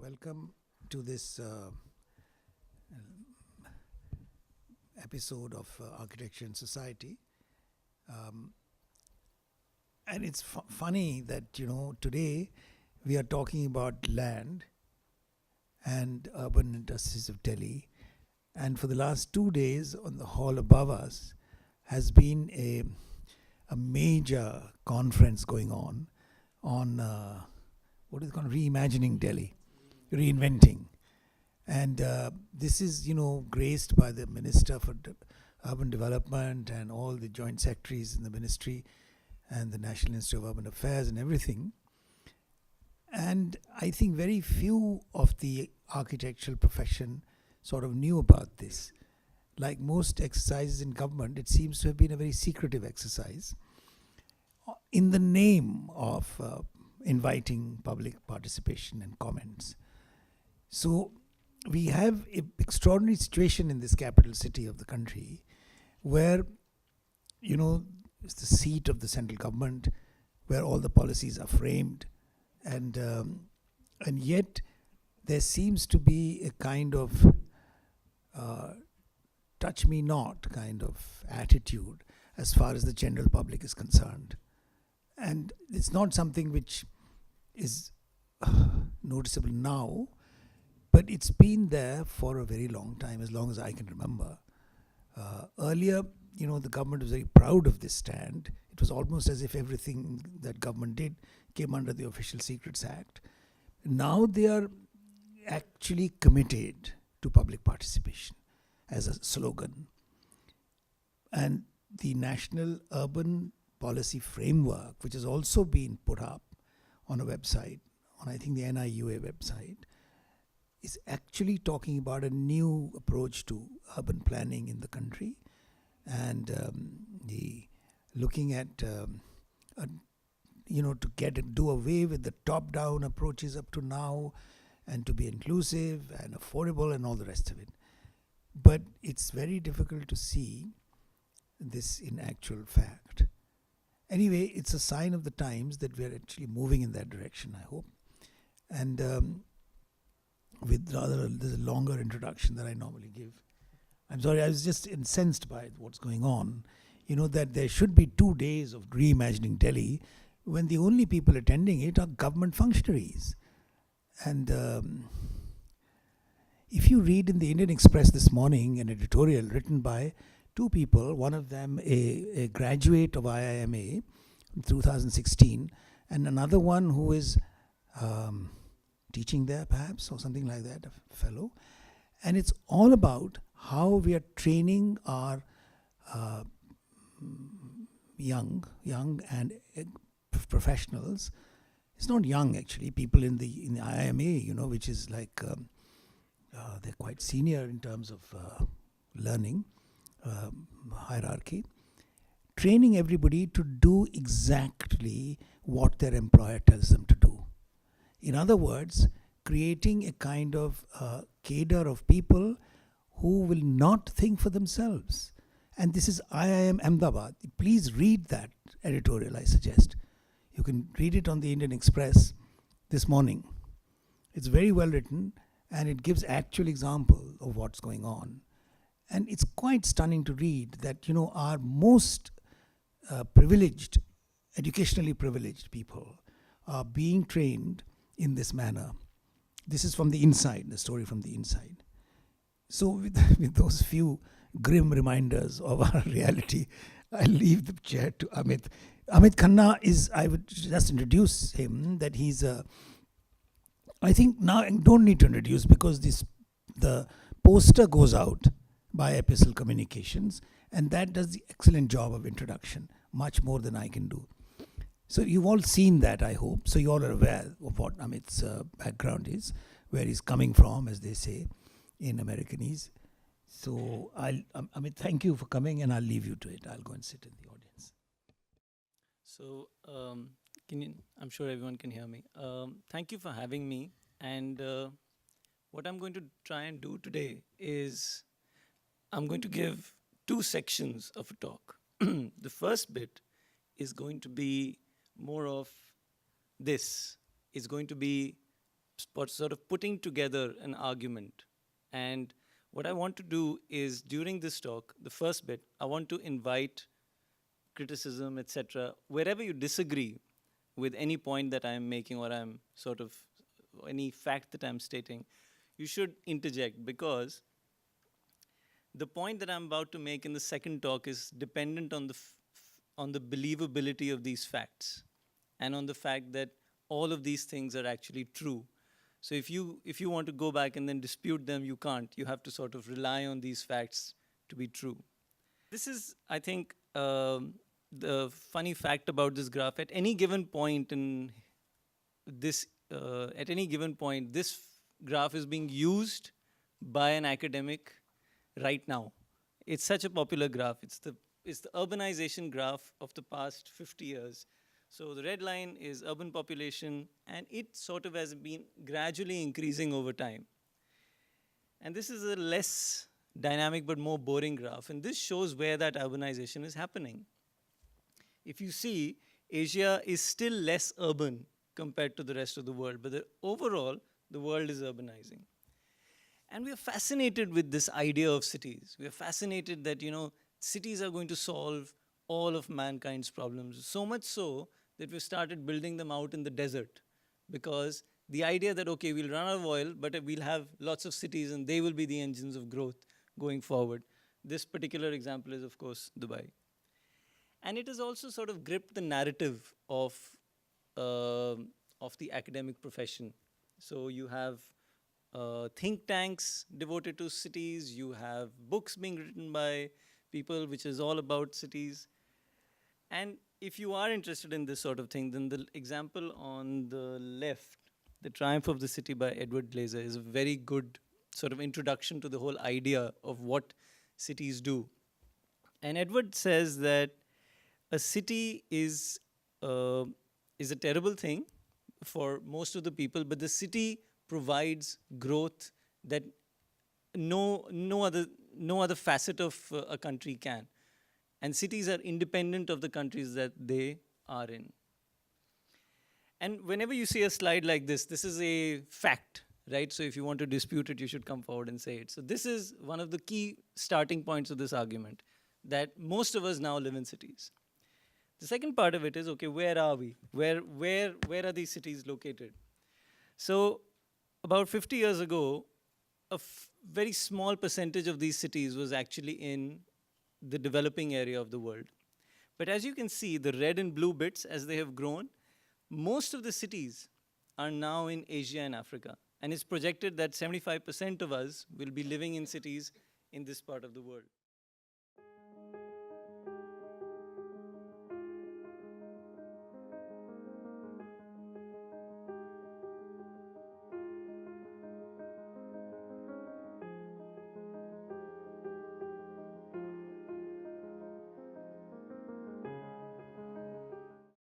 Welcome to this episode of Architecture and Society. And it's funny that, today we are talking about land and urban interstices of Delhi. And for the last 2 days on the hall above us has been a major conference going on what is it called? Reimagining Delhi, reinventing. And this is, graced by the Minister for Urban Development and all the joint secretaries in the ministry and the National Institute of Urban Affairs and everything. And I think very few of the architectural profession sort of knew about this. Like most exercises in government, it seems to have been a very secretive exercise in the name of inviting public participation and comments. So we have an extraordinary situation in this capital city of the country where, it's the seat of the central government, where all the policies are framed, and yet there seems to be a kind of touch me not kind of attitude as far as the general public is concerned. And it's not something which is noticeable now, but it's been there for a very long time, as long as I can remember. Earlier, the government was very proud of this stand. It was almost as if everything that government did came under the Official Secrets Act. Now they are actually committed to public participation as a slogan. And the National Urban Policy Framework, which has also been put up on a website, on I think the NIUA website, is actually talking about a new approach to urban planning in the country, and looking at to do away with the top-down approaches up to now, and to be inclusive and affordable and all the rest of it. But it's very difficult to see this in actual fact. Anyway, it's a sign of the times that we're actually moving in that direction, I hope. And there's a longer introduction that I normally give. I'm sorry, I was just incensed by what's going on. That there should be 2 days of reimagining Delhi when the only people attending it are government functionaries. And if you read in the Indian Express this morning an editorial written by 2 people, one of them a graduate of IIMA in 2016, and another one who is teaching there perhaps, or something like that, a fellow. And it's all about how we are training our young and professionals. It's not young actually, people in the IIMA, which is like they're quite senior in terms of learning hierarchy, training everybody to do exactly what their employer tells them to do. In other words, creating a kind of cadre of people who will not think for themselves. And this is IIM Ahmedabad. Please read that editorial, I suggest. You can read it on the Indian Express this morning. It's very well written, and it gives actual example of what's going on. And it's quite stunning to read that, our most privileged, educationally privileged people are being trained in this manner. This is from the inside, the story from the inside. So with those few grim reminders of our reality, I'll leave the chair to Amit. Amit Khanna I would just introduce him, that he's I think now I don't need to introduce, because the poster goes out by Epistle Communications, and that does the excellent job of introduction, much more than I can do. So you've all seen that, I hope. So you all are aware of what Amit's background is, where he's coming from, as they say in Americanese. So Amit, thank you for coming, and I'll leave you to it. I'll go and sit in the audience. So, I'm sure everyone can hear me. Thank you for having me. And what I'm going to try and do today is I'm going to give 2 sections of a talk. The first bit is going to be more of this. It's going to be sort of putting together an argument. And what I want to do is during this talk, the first bit, I want to invite criticism, etc. Wherever you disagree with any point that I'm making or I'm sort of any fact that I'm stating, you should interject, because the point that I'm about to make in the second talk is dependent on on the believability of these facts and on the fact that all of these things are actually true. So if you want to go back and then dispute them, you can't. You have to sort of rely on these facts to be true. This is, I think, the funny fact about this graph. At any given point in this, this graph is being used by an academic right now. It's such a popular graph. It's the urbanization graph of the past 50 years. So the red line is urban population, and it sort of has been gradually increasing over time. And this is a less dynamic but more boring graph, and this shows where that urbanization is happening. If you see, Asia is still less urban compared to the rest of the world, but overall, the world is urbanizing. And we are fascinated with this idea of cities. We are fascinated that, cities are going to solve all of mankind's problems. So much so that we started building them out in the desert, because the idea that, okay, we'll run out of oil, but we'll have lots of cities and they will be the engines of growth going forward. This particular example is, of course, Dubai. And it has also sort of gripped the narrative of the academic profession. So you have think tanks devoted to cities, you have books being written by people which is all about cities. And if you are interested in this sort of thing, then the example on the left, The Triumph of the City by Edward Glaser, is a very good sort of introduction to the whole idea of what cities do. And Edward says that a city is a terrible thing for most of the people, but the city provides growth that no other facet of a country can. And cities are independent of the countries that they are in. And whenever you see a slide like this is a fact, right? So if you want to dispute it, you should come forward and say it. So this is one of the key starting points of this argument, that most of us now live in cities. The second part of it is, okay, where are we? Where are these cities located? So about 50 years ago, a very small percentage of these cities was actually in the developing area of the world. But as you can see, the red and blue bits, as they have grown, most of the cities are now in Asia and Africa. And it's projected that 75% of us will be living in cities in this part of the world.